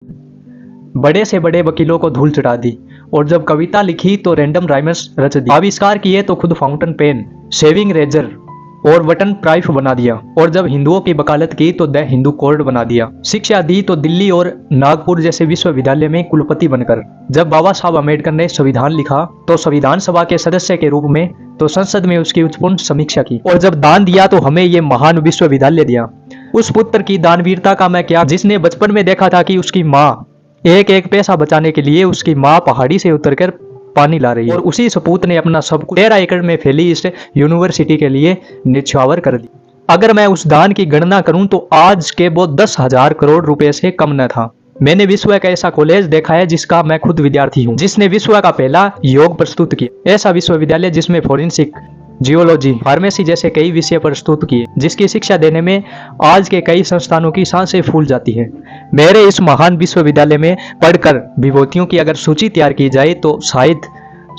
बड़े से बड़े वकीलों को धूल चटा दी, और जब कविता लिखी तो रैंडम राइम्स रच दी। आविष्कार किए तो खुद फाउंटेन पेन, शेविंग रेजर और बटन प्राइफ बना दिया, और जब हिंदुओं की वकालत की तो द हिंदू कोर्ट बना दिया। शिक्षा दी तो दिल्ली और नागपुर जैसे विश्वविद्यालय में कुलपति बनकर। जब बाबा साहब अम्बेडकर ने संविधान लिखा तो संविधान सभा के सदस्य के रूप में, तो संसद में उसकी उच्चपूर्ण समीक्षा की, और जब दान दिया तो हमें ये महान विश्वविद्यालय दिया। उस पुत्र की दानवीरता का मैं क्या, जिसने बचपन में देखा था कि उसकी माँ एक एक पैसा बचाने के लिए उसकी माँ पहाड़ी से उतरकर पानी ला रही है, और उसी सपूत ने अपना सब कुछ 13 एकड़ में फैली इस यूनिवर्सिटी के लिए निछावर कर दी। अगर मैं उस दान की गणना करूं तो आज के वो 10,000 करोड़ रुपए से कम न था। मैंने विश्व का ऐसा कॉलेज देखा है जिसका मैं खुद विद्यार्थी हूं, जिसने विश्व का पहला योग प्रस्तुत किया। ऐसा विश्वविद्यालय जिसमें फोरेंसिक, जियोलॉजी, फार्मेसी जैसे कई विषय प्रस्तुत किए, जिसकी शिक्षा देने में आज के कई संस्थानों की सांसें फूल जाती हैं। मेरे इस महान विश्वविद्यालय में पढ़कर विभूतियों की अगर सूची तैयार की जाए तो शायद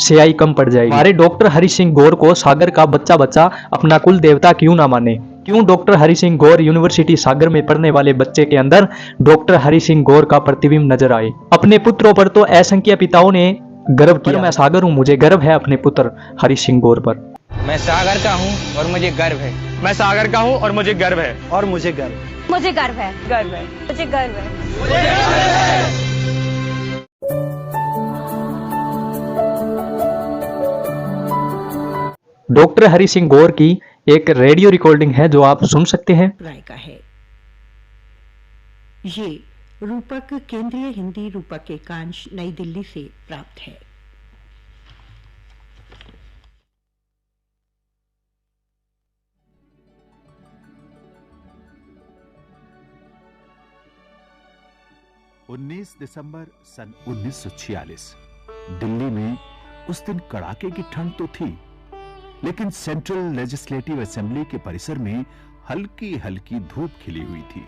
स्याही कम पड़ जाएगी। हमारे डॉक्टर हरि सिंह गौर को सागर का बच्चा बच्चा अपना कुल देवता क्यों ना माने? क्यों डॉक्टर हरि सिंह गौर यूनिवर्सिटी सागर में पढ़ने वाले बच्चे के अंदर डॉक्टर हरि सिंह गौर का प्रतिबिंब नजर आए? अपने पुत्रों पर तो असंख्य पिताओं ने गर्व किया। मैं सागर हूं, मुझे गर्व है अपने पुत्र हरि सिंह गौर पर। मैं सागर का हूँ और मुझे गर्व है। मैं सागर का हूँ और मुझे गर्व है। और मुझे गर्व मुझे गर्व है। गर्व है। मुझे गर्व है। डॉक्टर हरि सिंह गौर की एक रेडियो रिकॉर्डिंग है जो आप सुन सकते हैं। राय का है। ये रूपक केंद्रीय हिंदी रूपक एकांश नई दिल्ली से प्राप्त है। उन्नीस दिसंबर सन 1946 दिल्ली में उस दिन कड़ाके की ठंड तो थी, लेकिन सेंट्रल लेजिस्लेटिव असेंबली के परिसर में हल्की हल्की धूप खिली हुई थी।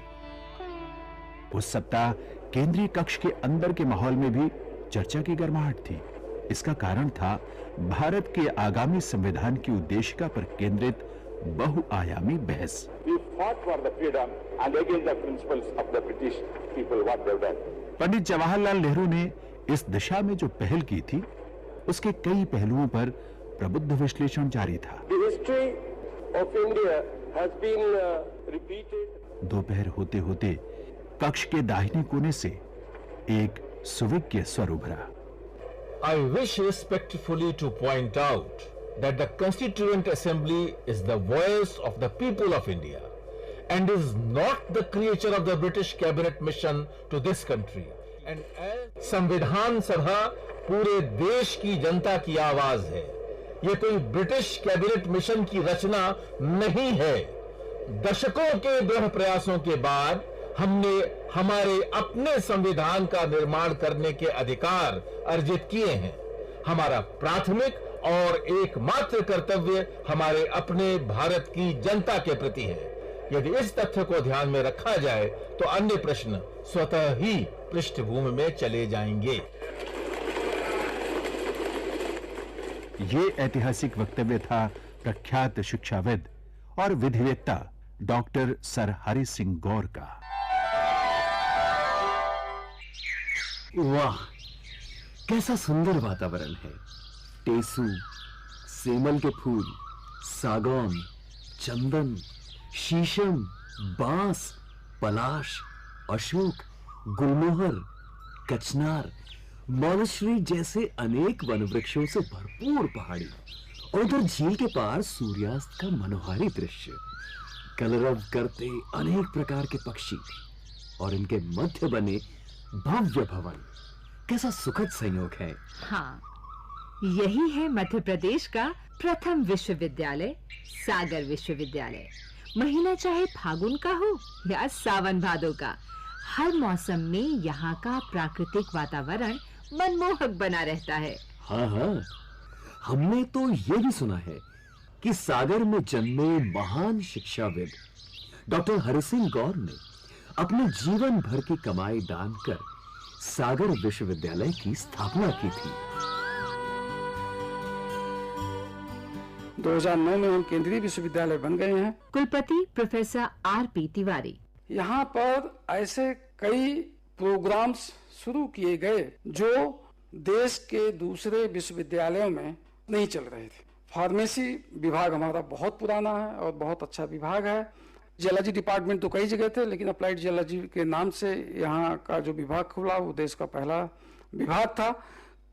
उस सप्ताह केंद्रीय कक्ष के अंदर के माहौल में भी चर्चा की गर्माहट थी। इसका कारण था भारत के आगामी संविधान की उद्देशिका पर केंद्रित बहुआयामी बहस। पंडित जवाहरलाल नेहरू ने इस दिशा में जो पहल की थी उसके कई पहलुओं पर प्रबुद्ध विश्लेषण जारी था। दोपहर होते होते कक्ष के दाहिने कोने से एक सुविज्ञ स्वर उभरा। I wish respectfully to point out that the Constituent Assembly is the voice of the people of India and is not the creature of the British Cabinet mission to this country. And संविधान सभा पूरे देश की जनता की आवाज है। ये कोई ब्रिटिश कैबिनेट मिशन की रचना नहीं है। दशकों के दृढ़ प्रयासों के बाद हमने हमारे अपने संविधान का निर्माण करने के अधिकार अर्जित किए हैं। हमारा प्राथमिक और एकमात्र कर्तव्य हमारे अपने भारत की जनता के प्रति है। यदि इस तथ्य को ध्यान में रखा जाए तो अन्य प्रश्न स्वतः ही पृष्ठभूमि में चले जाएंगे। ये ऐतिहासिक वक्तव्य था प्रख्यात शिक्षाविद और विधिवेत्ता डॉक्टर सर हरि सिंह गौर का। वाह, कैसा सुंदर वातावरण है। टेसू, सेमल के फूल, सागौन, चंदन, शीशम, बांस, पलाश, अशोक, गुलमोहर, कचनार, मॉलश्री जैसे अनेक वन वृक्षों से भरपूर पहाड़ी और उधर झील के पार सूर्यास्त का मनोहारी दृश्य, कलरव करते अनेक प्रकार के पक्षी और इनके मध्य बने भव्य भवन। कैसा सुखद संयोग है। हाँ, यही है मध्य प्रदेश का प्रथम विश्वविद्यालय, सागर विश्वविद्यालय। महीना चाहे फागुन का हो या सावन भादो का, हर मौसम में यहाँ का प्राकृतिक वातावरण मनमोहक बना रहता है। हाँ हाँ, हमने तो ये भी सुना है कि सागर में जन्मे महान शिक्षाविद डॉक्टर हरि सिंह गौर ने अपने जीवन भर की कमाई दान कर सागर विश्वविद्यालय की स्थापना की थी। 2009 में हम केंद्रीय विश्वविद्यालय बन गए हैं। कुलपति प्रोफेसर आर पी तिवारी। यहाँ पर ऐसे कई प्रोग्राम्स शुरू किए गए जो देश के दूसरे विश्वविद्यालयों में नहीं चल रहे थे। फार्मेसी विभाग हमारा बहुत पुराना है और बहुत अच्छा विभाग है। जियोलॉजी डिपार्टमेंट तो कई जगह थे, लेकिन अप्लाइड जियोलॉजी के नाम से यहाँ का जो विभाग खुला वो देश का पहला विभाग था।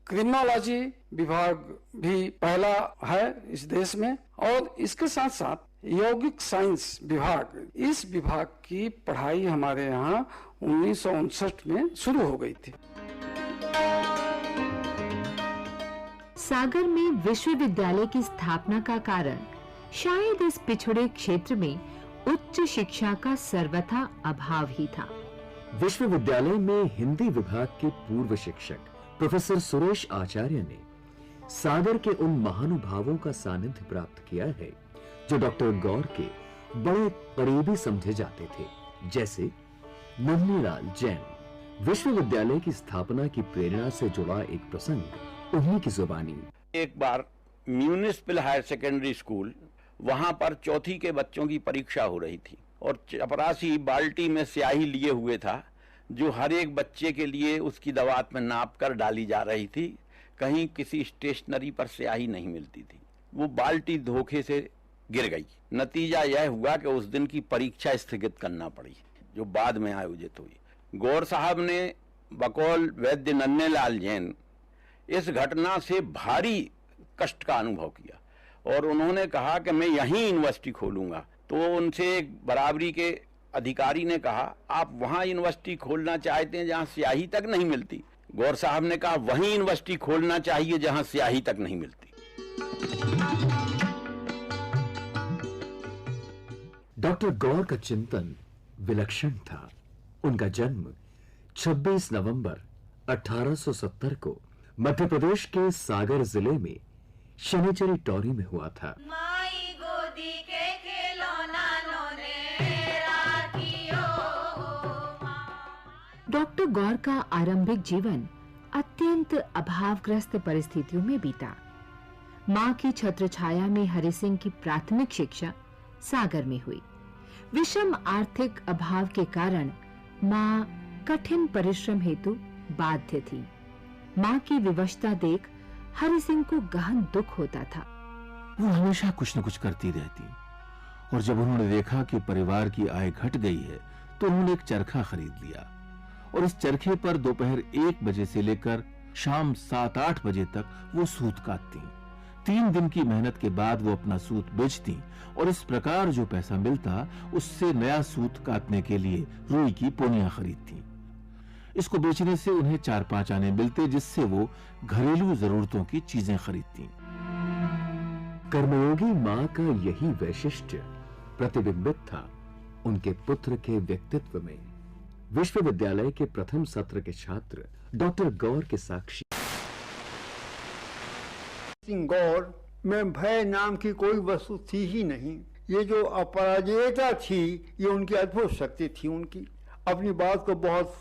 क्रिमिनोलॉजी विभाग भी पहला है इस देश में, और इसके साथ साथ यौगिक साइंस विभाग, इस विभाग की पढ़ाई हमारे यहाँ 1959 में शुरू हो गई थी। सागर में विश्वविद्यालय की स्थापना का कारण शायद इस पिछड़े क्षेत्र में उच्च शिक्षा का सर्वथा अभाव ही था। विश्वविद्यालय में हिंदी विभाग के पूर्व शिक्षक प्रोफेसर सुरेश आचार्य ने सागर के उन महानुभावों का सानिध्य प्राप्त किया है जो डॉक्टर गौर के बड़े करीबी समझे जाते थे, जैसे नन्हीलाल जैन। विश्वविद्यालय की स्थापना की प्रेरणा से जुड़ा एक प्रसंग उन्हीं की जुबानी। एक बार म्यूनिसिपल हायर सेकेंडरी स्कूल, वहां पर चौथी के बच्चों की परीक्षा हो रही थी और चपरासी बाल्टी में स्याही लिए हुए था जो हर एक बच्चे के लिए उसकी दवात में नाप कर डाली जा रही थी। कहीं किसी स्टेशनरी पर स्याही नहीं मिलती थी। वो बाल्टी धोखे से गिर गई। नतीजा यह हुआ कि उस दिन की परीक्षा स्थगित करना पड़ी जो बाद में आयोजित हुई। गौर साहब ने बकौल वैद्य नन्हेलाल जैन इस घटना से भारी कष्ट का अनुभव किया और उन्होंने कहा कि मैं यहीं यूनिवर्सिटी खोलूंगा। तो उनसे एक बराबरी के अधिकारी ने कहा, आप वहां यूनिवर्सिटी खोलना चाहते हैं जहां स्याही तक नहीं मिलती? गौर साहब ने कहा, वहीं यूनिवर्सिटी खोलना चाहिए जहां स्याही तक नहीं मिलती। डॉक्टर गौर का चिंतन विलक्षण था। उनका जन्म 26 नवंबर 1870 को मध्य प्रदेश के सागर जिले में शनिचरी टोरी में हुआ था। माई गोदी के खिलौना डॉक्टर गौर का आरंभिक जीवन अत्यंत अभावग्रस्त परिस्थितियों में बीता। मां की छत्रछाया में हरि सिंह की प्राथमिक शिक्षा सागर में हुई। विषम आर्थिक अभाव के कारण मां कठिन परिश्रम हेतु बाध्य थी। मां की विवशता देख हरि सिंह को गहन दुख होता था। वो हमेशा कुछ न कुछ करती रहती और जब उन्होंने देखा कि परिवार की आय घट गई है तो उन्होंने एक चरखा खरीद लिया और इस चरखे पर दोपहर 1 बजे से लेकर शाम 7-8 बजे तक वो सूत काटती। 3 दिन की मेहनत के बाद वो अपना सूत बेचती और इस प्रकार जो पैसा मिलता उससे नया सूत काटने के लिए रुई की पोनियां खरीदती। इसको बेचने से उन्हें 4-5 आने मिलते जिससे वो घरेलू जरूरतों की चीजें खरीदती। कर्मयोगी मां का यही वैशिष्ट्य प्रतिबिंबित था उनके पुत्र के व्यक्तित्व में। विश्वविद्यालय के प्रथम सत्र के छात्र डॉक्टर गौर के साक्षी। गौर में भय नाम की कोई वस्तु थी ही नहीं। ये जो अपराजेयता थी ये उनकी अद्भुत शक्ति थी। उनकी अपनी बात को बहुत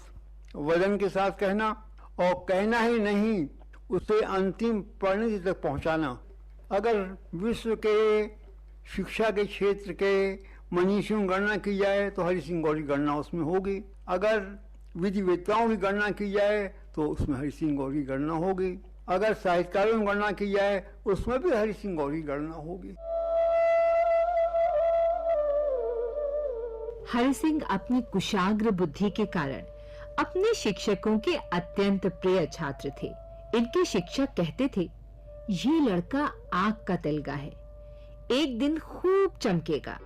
वजन के साथ कहना और कहना ही नहीं उसे अंतिम परिणति तक पहुंचाना। अगर विश्व के शिक्षा के क्षेत्र के मनीषियों की गणना की जाए तो हरि सिंह गौर की गणना उसमें होगी। अगर विधिवेत्ताओं की गणना की जाए तो उसमें हरि सिंह गौर की गणना होगी। अगर साहित्यकारों की गणना की जाए उसमें भी हरि सिंह गौर की गणना होगी। हरि सिंह अपनी कुशाग्र बुद्धि के कारण अपने शिक्षकों के अत्यंत प्रिय छात्र थे। इनके शिक्षक कहते थे, ये लड़का आग का तिलगा है, एक दिन खूब चमकेगा।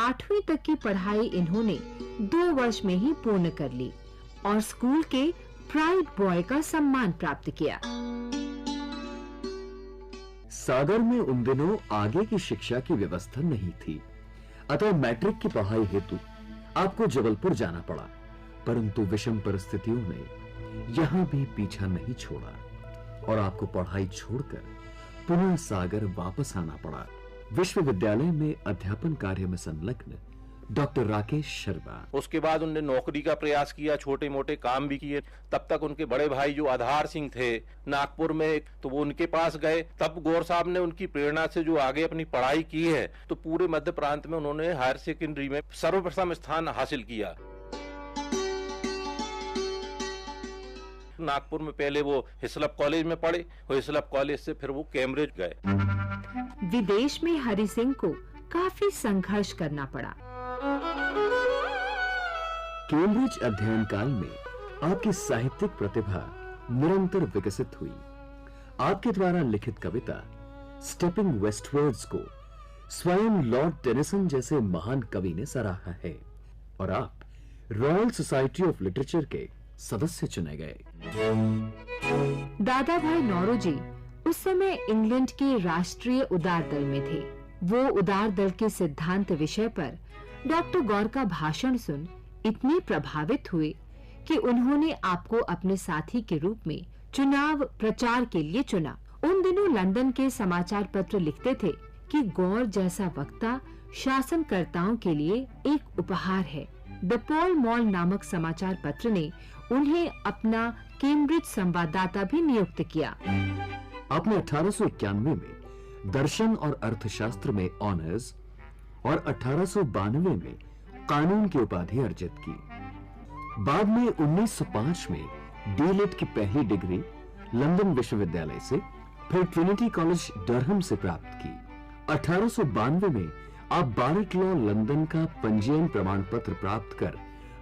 8वीं तक की पढ़ाई इन्होंने 2 वर्ष में ही पूर्ण कर ली और स्कूल के प्राइड बॉय का सम्मान प्राप्त किया। सागर में उन दिनों आगे की शिक्षा की व्यवस्था नहीं थी, अतः मैट्रिक की पढ़ाई हेतु आपको जबलपुर जाना पड़ा। परंतु विषम परिस्थितियों ने यहां भी पीछा नहीं छोड़ा और आपको पढ़ाई छोड़कर पुनः सागर वापस आना पड़ा। विश्वविद्यालय में अध्यापन कार्य में संलग्न डॉक्टर राकेश शर्मा। उसके बाद उनने नौकरी का प्रयास किया, छोटे मोटे काम भी किए। तब तक उनके बड़े भाई जो आधार सिंह थे नागपुर में, तो वो उनके पास गए। तब गौर साहब ने उनकी प्रेरणा से जो आगे अपनी पढ़ाई की है, तो पूरे मध्य प्रांत में उन्होंने हायर सेकेंडरी में सर्वप्रथम स्थान हासिल किया। नागपुर में पहले वो हिस्लप कॉलेज में पढ़े और हिस्लप कॉलेज से फिर वो कैम्ब्रिज गए। विदेश में हरि सिंह को काफी संघर्ष करना पड़ा। कैम्ब्रिज अध्ययन काल में आपकी साहित्यिक प्रतिभा निरंतर विकसित हुई। आपके द्वारा लिखित कविता स्टेपिंग वेस्टवर्ड्स को स्वयं लॉर्ड टेनिसन जैसे महान कवि ने सराहा है और आप रॉयल सोसाइटी ऑफ लिटरेचर के सदस्य चुने गए। दादा भाई नौरोजी उस समय इंग्लैंड के राष्ट्रीय उदार दल में थे। वो उदार दल के सिद्धांत विषय पर डॉक्टर गौर का भाषण सुन इतने प्रभावित हुए कि उन्होंने आपको अपने साथी के रूप में चुनाव प्रचार के लिए चुना। उन दिनों लंदन के समाचार पत्र लिखते थे कि गौर जैसा वक्ता शासनकर्ताओं के लिए एक उपहार है। द पॉल मॉल नामक समाचार पत्र ने उन्हें अपना कैम्ब्रिज संवाददाता भी नियुक्त किया। आपने 1891 में दर्शन और अर्थशास्त्र में ऑनर्स और 1892 में कानून की उपाधि अर्जित की। बाद में 1905 में डीलिट की पहली डिग्री लंदन विश्वविद्यालय से, फिर ट्रिनिटी कॉलेज डरहम से प्राप्त की। 1892 में आप बारेट लॉ लंदन का पंजीयन प्रमाण पत्र प्राप्त कर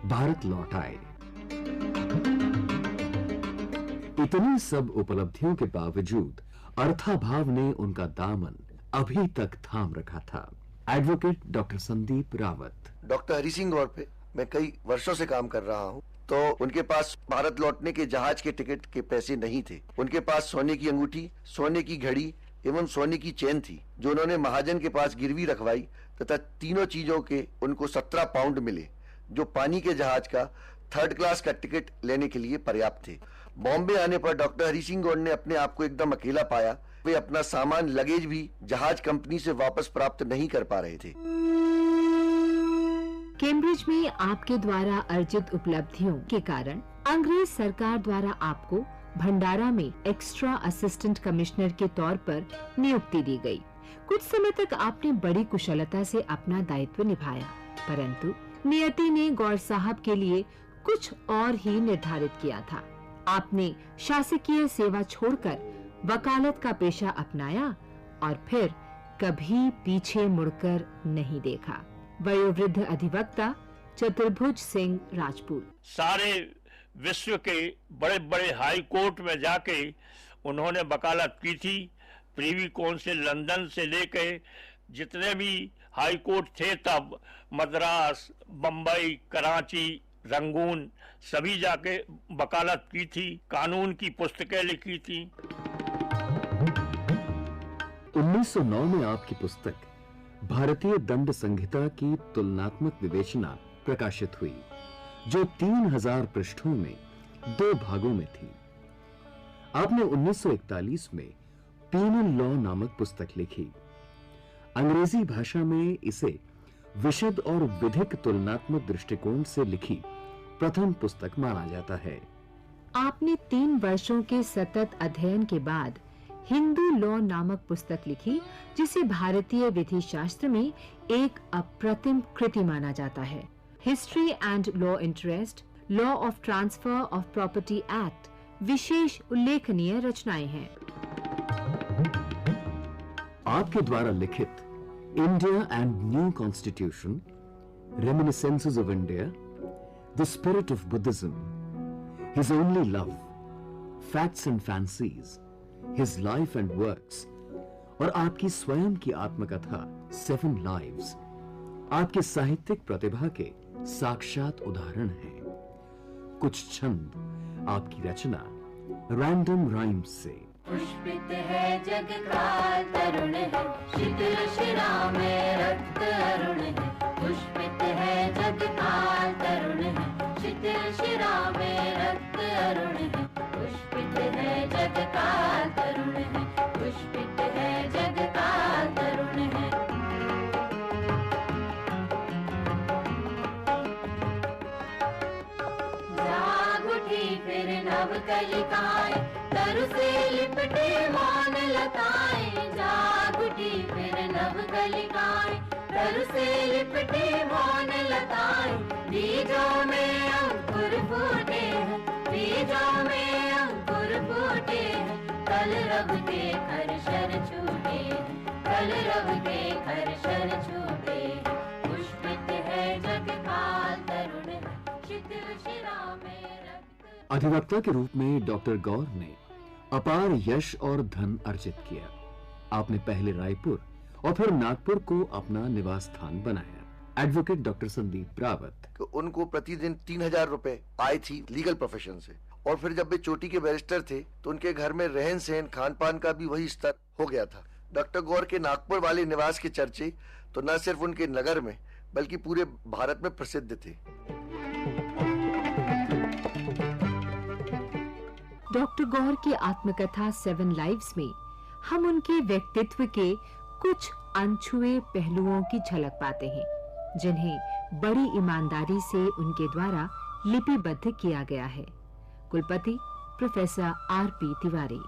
भारत लौट आए। इतनी सब उपलब्धियों के बावजूद अर्थाभाव ने उनका दामन अभी तक थाम रखा था। Advocate doctor Sandeep Rawat. Doctor Hari Singh Gaur पे मैं कई वर्षों से काम कर रहा हूँ। तो उनके पास भारत लौटने के जहाज के टिकट के पैसे नहीं थे। उनके पास सोने की अंगूठी, सोने की घड़ी एवं सोने की चेन थी, जो उन्होंने महाजन के पास गिरवी रखवाई तथा तीनों चीजों के उनको 17 पाउंड मिले, जो पानी के जहाज का 3rd क्लास का टिकट लेने के लिए पर्याप्त थे। बॉम्बे आने पर डॉक्टर हरि सिंह गौर ने अपने आप को एकदम अकेला पाया। वे अपना सामान लगेज भी जहाज कंपनी से वापस प्राप्त नहीं कर पा रहे थे। कैम्ब्रिज में आपके द्वारा अर्जित उपलब्धियों के कारण अंग्रेज सरकार द्वारा आपको भंडारा में एक्स्ट्रा असिस्टेंट कमिश्नर के तौर पर नियुक्ति दी गई। कुछ समय तक आपने बड़ी कुशलता से अपना दायित्व निभाया, परंतु नियति ने गौर साहब के लिए कुछ और ही निर्धारित किया था। आपने शासकीय सेवा छोड़कर वकालत का पेशा अपनाया और फिर कभी पीछे मुड़कर नहीं देखा। वयोवृद्ध अधिवक्ता चतुर्भुज सिंह राजपूत। सारे विश्व के बड़े बड़े हाई कोर्ट में जाके उन्होंने वकालत की थी। प्रीवी काउंसिल लंदन से लेके जितने भी हाई कोर्ट थे तब, मद्रास, बम्बई, कराची, रंगून, सभी जाके वकालत की थी, कानून की पुस्तकें लिखी थी। 1909 में आपकी पुस्तक भारतीय दंड संहिता की तुलनात्मक विवेचना प्रकाशित हुई, जो 3000 पृष्ठों में 2 भागों में थी। आपने 1941 में पीनल लॉ नामक पुस्तक लिखी। अंग्रेजी भाषा में इसे विशद और विधिक तुलनात्मक दृष्टिकोण से लिखी प्रथम पुस्तक माना जाता है। आपने 3 वर्षों के सतत अध्ययन के बाद हिंदू लॉ नामक पुस्तक लिखी, जिसे भारतीय विधि शास्त्र में एक अप्रतिम कृति माना जाता है। History and law interest, law of transfer of property act विशेष उल्लेखनीय रचनाएं हैं। आपके द्वारा लिखित India and new constitution, reminiscences of India, the spirit of Buddhism, his only love, facts and fancies, his life and works और आपकी स्वयं की आत्मकथा 7 लाइव्स आपके साहित्यिक प्रतिभा के साक्षात उदाहरण हैं। कुछ छंद आपकी रचना रैंडम राइम्स से। पुष्पित है जग का तरुण है, शीतल शिरा में रक्त अरुण है। पुष्पित है जग का तरुण है, शीतल शिरा में रक्त अरुण है। पुष्पित है जग का तरुण है, पुष्पित है जग का तरुण है। उठी फिर नव कलिकाएं, तरु से लिपटे मौन लताएं। जाग उठी फिर नव कलिकाएं, तरु से लिपटे मौन लताएं। बीजों में अंकुर फूटे हैं, बीजों में अंकुर फूटे हैं। कलरव के खरशर छूटे हैं, कलरव के खरशर छूटे हैं। पुष्पित है जग काल तरुण है, शिथिल शिरा में रक्त। अधिवक्ता के रूप में डॉक्टर गौर ने अपार यश और धन अर्जित किया। आपने पहले रायपुर और फिर नागपुर को अपना निवास स्थान बनाया। Advocate doctor Sandeep Rawat. उनको प्रतिदिन 3000 रुपए आय थी लीगल प्रोफेशन से, और फिर जब वे चोटी के बैरिस्टर थे तो उनके घर में रहन सहन खान पान का भी वही स्तर हो गया था। डॉक्टर गौर के नागपुर वाले निवास के चर्चे तो न सिर्फ उनके नगर में बल्कि पूरे भारत में प्रसिद्ध थे। डॉक्टर गौर की आत्मकथा 7 लाइव्स में हम उनके व्यक्तित्व के कुछ अनछुए पहलुओं की झलक पाते हैं, जिन्हें बड़ी ईमानदारी से उनके द्वारा लिपिबद्ध किया गया है। कुलपति प्रोफेसर आर.पी. तिवारी।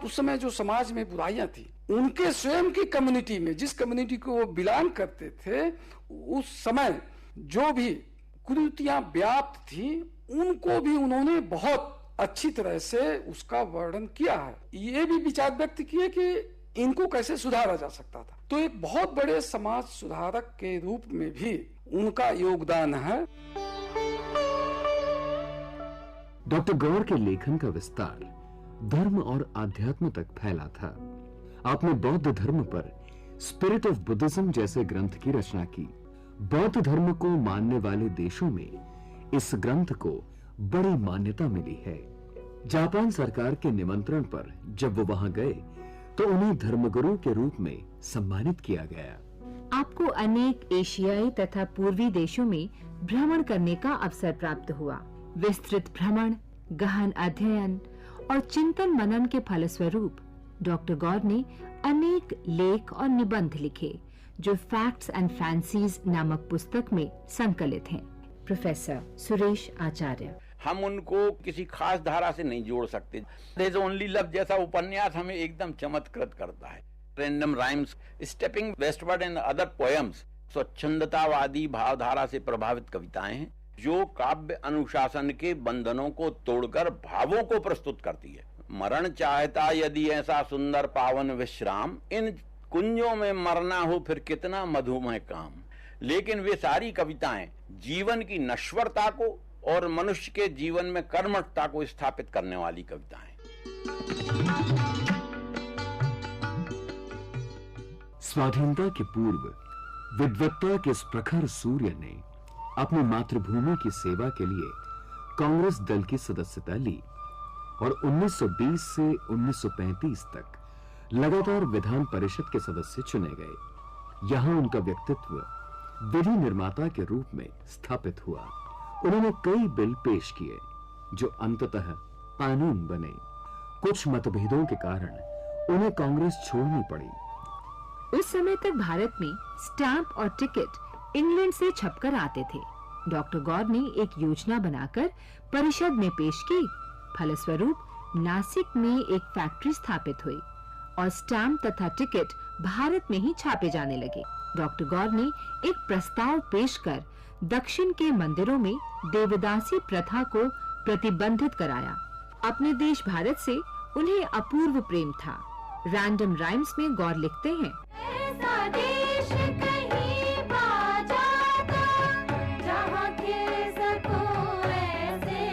उस समय जो समाज में बुराइयां थी, उनके स्वयं की कम्युनिटी में, जिस कम्युनिटी को वो बिलोंग करते थे, उस समय जो भी कुरीतियां व्याप्त थी, उनको भी उन्होंने बहुत अच्छी तरह से उसका वर्णन किया है। ये भी विचार व्यक्त किए कि इनको कैसे सुधारा जा सकता था। तो एक बहुत बड़े समाज सुधारक के रूप में भी उनका योगदान है। डॉक्टर गौर के लेखन का विस्तार धर्म और आध्यात्म तक फैला था। आपने बौद्ध धर्म पर स्पिरिट ऑफ बुद्धिज्म जैसे ग्रंथ की रचना की। बौद्ध धर्म को मानने वाले देशों में इस ग्रंथ को बड़ी मान्यता मिली है। जापान सरकार के निमंत्रण पर जब वो वहां गए तो उन्हें धर्मगुरु के रूप में सम्मानित किया गया। आपको अनेक एशियाई तथा पूर्वी देशों में भ्रमण करने का अवसर प्राप्त हुआ। विस्तृत भ्रमण, गहन अध्ययन और चिंतन मनन के फलस्वरूप डॉक्टर गौर ने अनेक लेख और निबंध लिखे, जो फैक्ट्स एंड फैंसीज नामक पुस्तक में संकलित हैं। प्रोफेसर सुरेश आचार्य। हम उनको किसी खास धारा से नहीं जोड़ सकते। देयर इज ओनली लव जैसा उपन्यास हमें एकदम चमत्कृत करता है। Random rhymes, stepping westward and other poems स्वच्छंदतावादी भावधारा से प्रभावित कविताएं हैं, जो काव्य अनुशासन के बंधनों को तोड़कर भावों को प्रस्तुत करती है। मरण चाहता यदि ऐसा सुंदर पावन विश्राम, इन कुंजों में मरना हो फिर कितना मधुमय काम। लेकिन वे सारी कविताएं जीवन की नश्वरता को और मनुष्य के जीवन में कर्मठता को स्थापित करने वाली कविताएं। स्वाधीनता के पूर्व विद्वत्ता के इस प्रखर सूर्य ने अपनी मातृभूमि की सेवा के लिए कांग्रेस दल की सदस्यता ली और 1920 से 1935 तक लगातार विधान परिषद के सदस्य चुने गए। यहां उनका व्यक्तित्व विधि निर्माता के रूप में स्थापित हुआ। उन्होंने कई बिल पेश किए जो अंततः कानून बने। कुछ मतभेदों के कारण उन्हें कांग्रेस छोड़नी पड़ी। उस समय तक भारत में स्टैंप और टिकट इंग्लैंड से छपकर आते थे। डॉक्टर गौर ने एक योजना बनाकर परिषद में पेश की। फलस्वरूप नासिक में एक फैक्ट्री स्थापित हुई और स्टैंप तथा टिकट भारत में ही छापे जाने लगे। डॉक्टर गौर ने एक प्रस्ताव पेश कर दक्षिण के मंदिरों में देवदासी प्रथा को प्रतिबंधित कराया। अपने देश भारत से उन्हें अपूर्व प्रेम था। रैंडम राइम्स में गौर लिखते हैं, ऐसा देश कहीं पा जाता, जहाँ खिल सकूं ऐसे।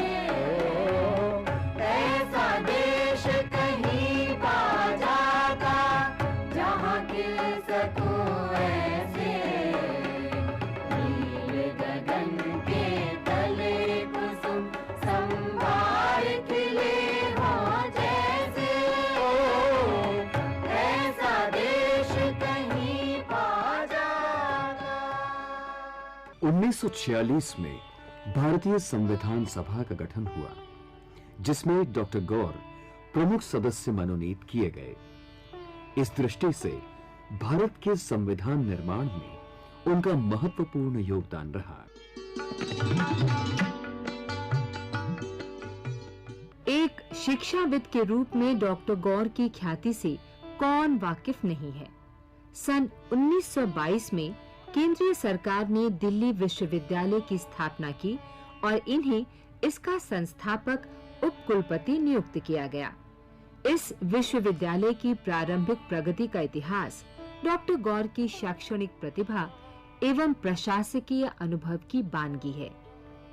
ऐसा देश कहीं पा जाता, जहाँ खिल सकूं ऐसे। नील गगन के तले कुसुम संभार खिले हों जैसे। ऐसा देश कहीं पा जाता। 1946 में भारतीय संविधान सभा का गठन हुआ, जिसमें डॉक्टर गौर प्रमुख सदस्य मनोनीत किए गए। इस दृष्टि से भारत के संविधान निर्माण में उनका महत्वपूर्ण योगदान रहा। शिक्षाविद के रूप में डॉक्टर गौर की ख्याति से कौन वाकिफ नहीं है। सन 1922 में केंद्रीय सरकार ने दिल्ली विश्वविद्यालय की स्थापना की और इन्हें इसका संस्थापक उपकुलपति नियुक्त किया गया। इस विश्वविद्यालय की प्रारंभिक प्रगति का इतिहास डॉक्टर गौर की शैक्षणिक प्रतिभा एवं प्रशासकीय अनुभव की बानगी है।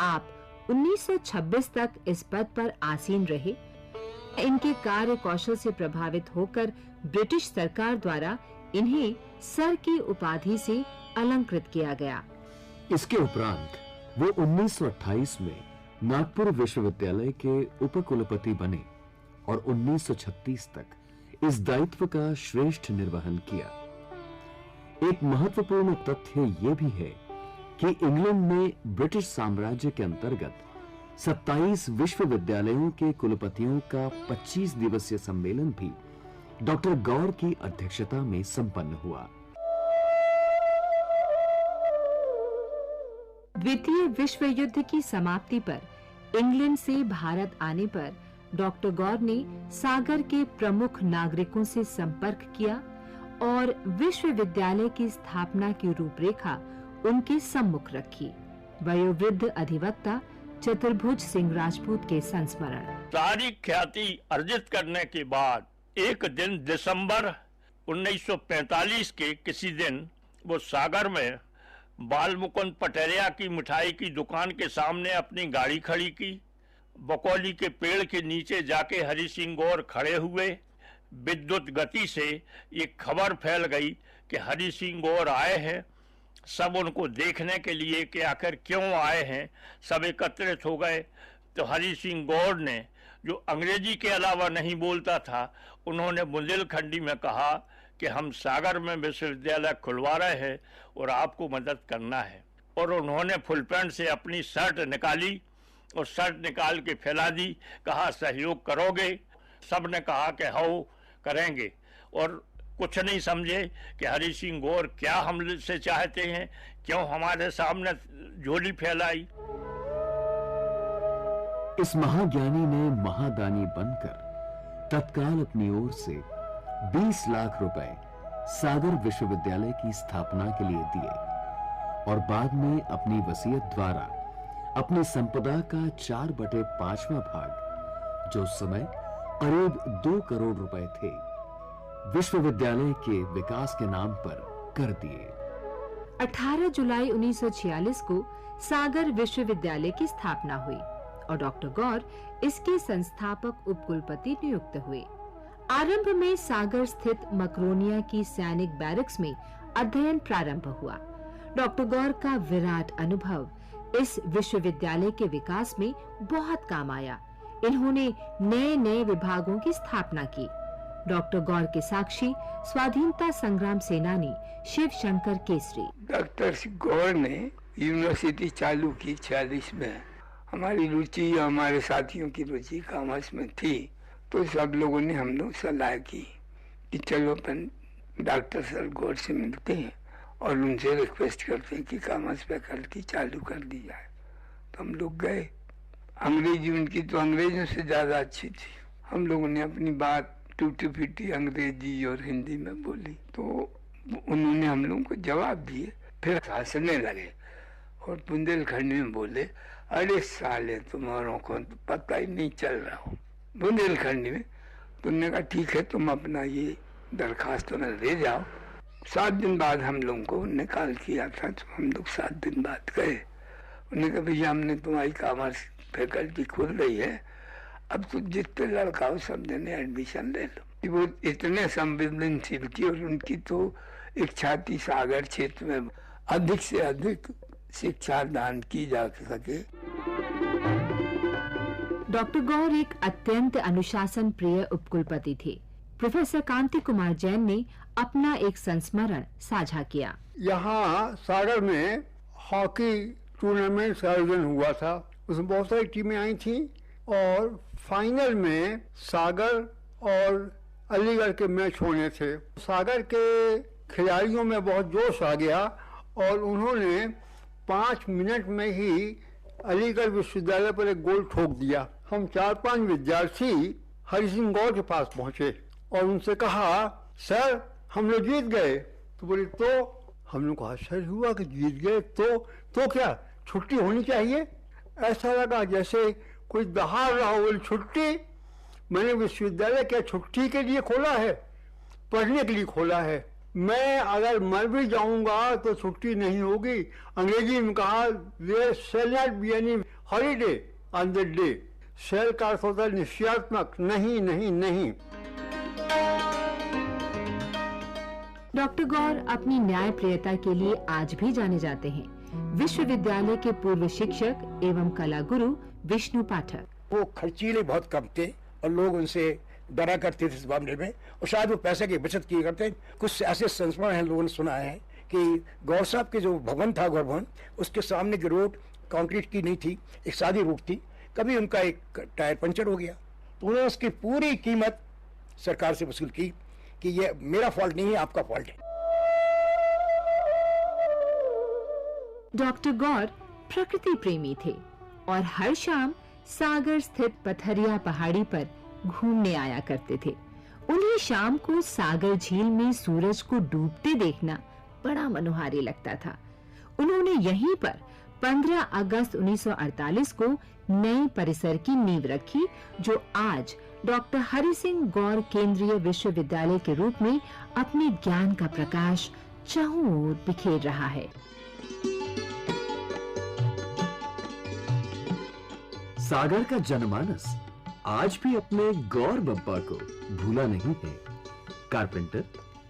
आप 1926 तक इस पद पर आसीन रहे। इनके कार्य कौशल से प्रभावित होकर ब्रिटिश सरकार द्वारा इन्हें सर की उपाधि से अलंकृत किया गया। इसके उपरांत वो 1928 में नागपुर विश्वविद्यालय के उपकुलपति बने और 1936 तक इस दायित्व का श्रेष्ठ निर्वहन किया। एक महत्वपूर्ण तथ्य यह भी है कि इंग्लैंड में ब्रिटिश साम्राज्य के अंतर्गत 27 विश्वविद्यालयों के कुलपतियों का 25 दिवसीय सम्मेलन भी डॉक्टर गौर की अध्यक्षता में संपन्न हुआ। द्वितीय विश्व युद्ध की समाप्ति पर इंग्लैंड से भारत आने पर डॉक्टर गौर ने सागर के प्रमुख नागरिकों से संपर्क किया और विश्वविद्यालय की स्थापना की रूपरेखा उनके सम्मुख रखी। वयोवृद्ध अधिवक्ता चतुर्भुज सिंह राजपूत के संस्मरण। सारी ख्याति अर्जित करने के बाद एक दिन दिसंबर 1945 के किसी दिन वो सागर में बाल मुकुंद पटेरिया की मिठाई की दुकान के सामने अपनी गाड़ी खड़ी की। बकौली के पेड़ के नीचे जाके हरि सिंह गौर खड़े हुए। विद्युत गति से ये खबर फैल गई कि हरि सिंह गौर आए हैं। सब उनको देखने के लिए कि आखिर क्यों आए हैं सब एकत्रित हो गए। तो हरि सिंह गौर ने, जो अंग्रेजी के अलावा नहीं बोलता था, उन्होंने बुंदेलखंडी में कहा कि हम सागर में विश्वविद्यालय खुलवा रहे हैं और आपको मदद करना है। और उन्होंने फुल पैंट से अपनी शर्ट निकाली और शर्ट निकाल के फैला दी। कहा सहयोग करोगे? सब ने कहा कि हाँ करेंगे। और कुछ नहीं समझे कि हरि सिंह गौर क्या हमसे चाहते हैं, क्यों हमारे सामने झोली फैलाई। इस महाज्ञानी ने महादानी बनकर तत्काल अपनी ओर से 20 लाख रुपए सागर विश्वविद्यालय की स्थापना के लिए दिए और बाद में अपनी वसीयत द्वारा अपनी संपदा का 4/5वां भाग, जो उस समय करीब 2 करोड़ रुपए थे, विश्वविद्यालय के विकास के नाम पर कर दिए। 18 जुलाई 1946 को सागर विश्वविद्यालय की स्थापना हुई और डॉक्टर गौर इसके संस्थापक उपकुलपति नियुक्त हुए। आरंभ में सागर स्थित मकरोनिया की सैनिक बैरक्स में अध्ययन प्रारंभ हुआ। डॉक्टर गौर का विराट अनुभव इस विश्वविद्यालय के विकास में बहुत काम आया। इन्होंने नए नए विभागों की स्थापना की। डॉक्टर गौर के साक्षी स्वाधीनता संग्राम सेनानी शिव शंकर केसरी। डॉक्टर गौर ने यूनिवर्सिटी चालू की 46 में। हमारी रुचि, हमारे साथियों की रुचि कॉमर्स में थी, तो सब लोगों ने हम लोग सलाह की कि चलो अपन डॉक्टर सर गौर से मिलते हैं और उनसे रिक्वेस्ट करते हैं कि कॉमर्स फैकल्टी चालू कर दी जाए। तो हम लोग गए। अंग्रेजी उनकी तो अंग्रेजों से ज़्यादा अच्छी थी। हम लोगों ने अपनी बात टूटी फूटी अंग्रेजी और हिंदी में बोली, तो उन्होंने हम लोगों को जवाब दिए। फिर हंसने लगे और बुंदेलखंडी में बोले, अरे साले तुम्हारों को तो पता ही नहीं चल रहा हो। बुंदेलखंडी में तुमने कहा ठीक है, तुम अपना ये दरखास्त में ले जाओ। 7 दिन बाद हम लोगों को निकाल किया था, तो हम लोग 7 दिन बाद गए। उन्होंने कहा भैया हमने तुम्हारी कॉमर्स फैकल्टी खुल रही है, अब तो जितने लड़का हो सब जने एडमिशन ले लो। वो इतने संवेदनशील थी और उनकी तो इच्छा थी सागर क्षेत्र में अधिक से अधिक शिक्षा दान की जा सके। डॉक्टर गौर एक अत्यंत अनुशासन प्रिय उपकुलपति थे। प्रोफेसर कांति कुमार जैन ने अपना एक संस्मरण साझा किया। यहाँ सागर में हॉकी टूर्नामेंट का आयोजन हुआ था, उसमें बहुत सारी टीमें आई थी और फाइनल में सागर और अलीगढ़ के मैच होने थे। सागर के खिलाड़ियों में बहुत जोश आ गया और उन्होंने 5 मिनट में ही अलीगढ़ विश्वविद्यालय पर एक गोल ठोक दिया। हम 4-5 विद्यार्थी हरि सिंह गौर के पास पहुंचे और उनसे कहा, सर हम लोग जीत गए। तो बोले तो हम लोग कहा, सर हुआ कि जीत गए तो क्या छुट्टी होनी चाहिए? ऐसा लगा जैसे कोई दहाड़ रहा हो। बोले छुट्टी? मैंने विश्वविद्यालय क्या छुट्टी के लिए खोला है? पढ़ने के लिए खोला है। मैं अगर मर भी जाऊंगा तो छुट्टी नहीं होगी। अंग्रेजी में कहा, there shall not be any holiday on that day. Shall का अर्थ होता है निश्चयात्मक, नहीं नहीं नहीं। डॉक्टर गौर अपनी न्यायप्रियता के लिए आज भी जाने जाते हैं। विश्वविद्यालय के पूर्व शिक्षक एवं कला गुरु विष्णु पाठक। वो खर्चीले बहुत कम थे और लोग उनसे डरा करते थे इस मामले में, और शायद वो पैसे की बचत किए करते। कुछ ऐसे संस्मरण हैं, लोगों ने सुना है कि गौर साहब के जो भवन था, गौर भवन, उसके सामने की रोड कंक्रीट की नहीं थी, एक सादी रोड थी। कभी उनका एक टायर पंचर हो गया तो उन्होंने उसकी पूरी कीमत सरकार से वसूल की कि ये मेरा फॉल्ट नहीं है, आपका फॉल्ट है। डॉक्टर गौर प्रकृति प्रेमी थे और हर शाम सागर स्थित पथरिया पहाड़ी पर घूमने आया करते थे। उन्हें शाम को सागर झील में सूरज को डूबते देखना बड़ा मनोहारी लगता था। उन्होंने यहीं पर 15 अगस्त 1948 को नए परिसर की नींव रखी, जो आज डॉक्टर हरि सिंह गौर केंद्रीय विश्वविद्यालय के रूप में अपने ज्ञान का प्रकाश चारों ओर बिखेर रहा है। सागर का जनमानस आज भी अपने गौर बब्बा को भूला नहीं है। कारपेंटर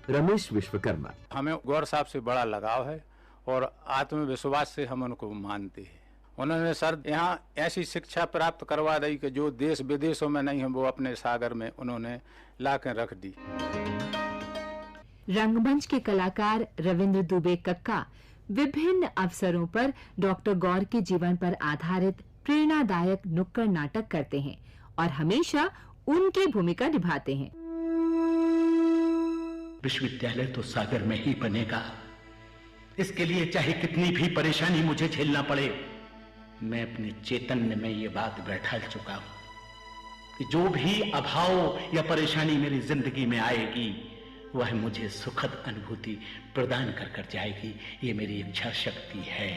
रमेश विश्वकर्मा। हमें गौर साहब से बड़ा लगाव है और आत्मविश्वास से हम उनको मानते हैं। उन्होंने सर यहाँ ऐसी शिक्षा प्राप्त करवा दी कि जो देश विदेशों में नहीं है, वो अपने सागर में उन्होंने लाकर रख दी। रंगमंच के कलाकार रविंद्र दुबे कक्का विभिन्न अवसरों पर डॉक्टर गौर के जीवन पर आधारित प्रेरणादायक नुक्कड़ नाटक करते हैं और हमेशा उनकी भूमिका निभाते हैं। विश्वविद्यालय तो सागर में ही बनेगा, इसके लिए चाहे कितनी भी परेशानी मुझे झेलना पड़े। मैं अपने चैतन्य में ये बात बैठा चुका हूं कि जो भी अभाव या परेशानी मेरी जिंदगी में आएगी, वह मुझे सुखद अनुभूति प्रदान कर जाएगी। ये मेरी इच्छा शक्ति है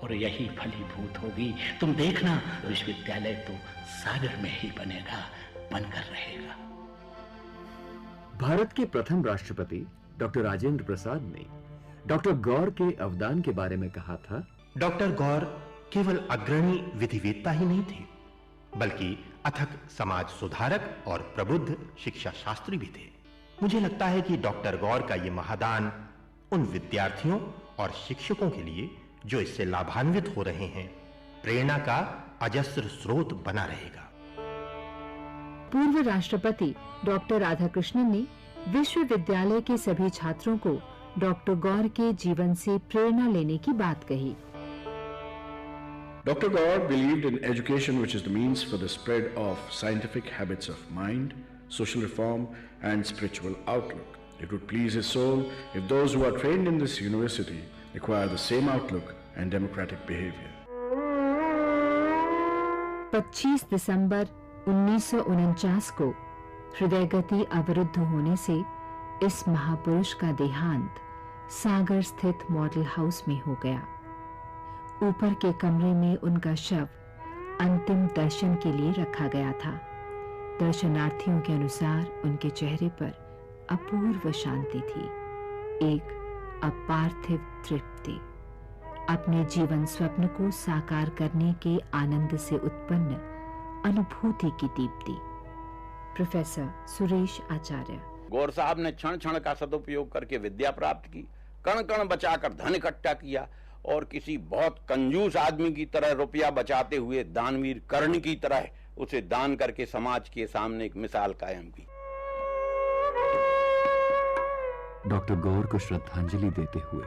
और यही फलीभूत होगी। तुम देखना, विश्वविद्यालय तो सागर में ही बनेगा, बनकर रहेगा। भारत के प्रथम राष्ट्रपति डॉक्टर राजेंद्र प्रसाद ने डॉक्टर गौर के अवदान के बारे में कहा था, डॉक्टर गौर केवल अग्रणी विधिवेत्ता ही नहीं थे, बल्कि अथक समाज सुधारक और प्रबुद्ध शिक्षा शास्त्री भी थे। मुझे लगता है कि डॉक्टर गौर का यह महादान उन विद्यार्थियों और शिक्षकों के लिए जो इससे लाभान्वित हो रहे हैं, प्रेरणा का अजस्र स्रोत बना रहेगा। पूर्व राष्ट्रपति डॉक्टर राधाकृष्णन ने विश्वविद्यालय के सभी छात्रों को डॉक्टर गौर के जीवन से प्रेरणा लेने की बात कही। Dr. Gaur believed in education, which is the means for the spread of scientific habits of mind, social reform, and spiritual outlook. It would please his soul if those who are trained in this university acquire the same outlook and democratic behavior. 25 दिसंबर 1949 को हृदय गति अवरुद्ध होने से इस महापुरुष का देहांत सागर स्थित मॉडल हाउस में हो गया। ऊपर के कमरे में उनका शव अंतिम दर्शन के लिए रखा गया था। दर्शनार्थियों के अनुसार उनके चेहरे पर अपूर्व शांति थी, एक अपार्थिव तृप्ति, अपने जीवन स्वप्न को साकार करने के आनंद से उत्पन्न अनुभूति की दीप्ति। प्रोफेसर सुरेश आचार्य। गौर साहब ने क्षण क्षण का सदुपयोग करके विद्या प्राप्त की, कण कण बचाकर धन इकट्ठा किया और किसी बहुत कंजूस आदमी की तरह रुपया बचाते हुए दानवीर कर्ण की तरह उसे दान करके समाज के सामने एक मिसाल कायम की। डॉक्टर गौर को श्रद्धांजलि देते हुए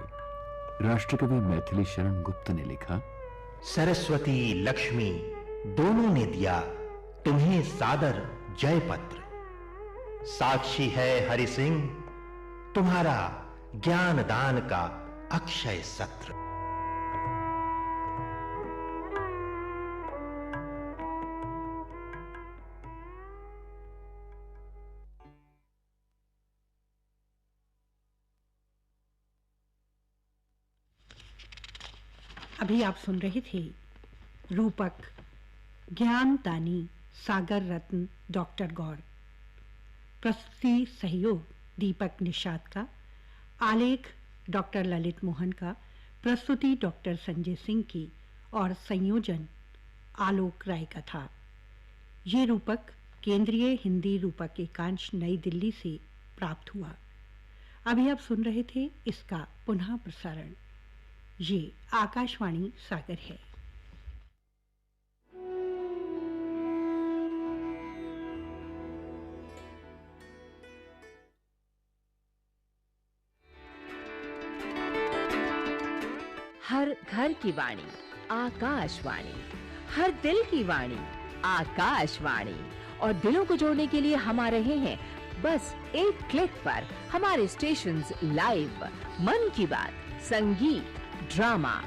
राष्ट्रकवि मैथिली शरण गुप्त ने लिखा, सरस्वती लक्ष्मी दोनों ने दिया तुम्हें सादर जय पत्र। साक्षी है हरि सिंह तुम्हारा ज्ञान दान का अक्षय सत्र। अभी आप सुन रहे थे रूपक, ज्ञान दानी सागर रत्न डॉक्टर गौर। प्रस्तुति सहयोग दीपक निषाद का, आलेख डॉक्टर ललित मोहन का, प्रस्तुति डॉक्टर संजय सिंह की और संयोजन आलोक राय का था। ये रूपक केंद्रीय हिंदी रूपक एकांश नई दिल्ली से प्राप्त हुआ। अभी आप सुन रहे थे इसका पुनः प्रसारण। ये आकाशवाणी सागर है। हर घर की वाणी आकाशवाणी, हर दिल की वाणी आकाशवाणी। और दिलों को जोड़ने के लिए हम आ रहे हैं बस एक क्लिक पर। हमारे स्टेशंस लाइव, मन की बात, संगीत, ड्रामा,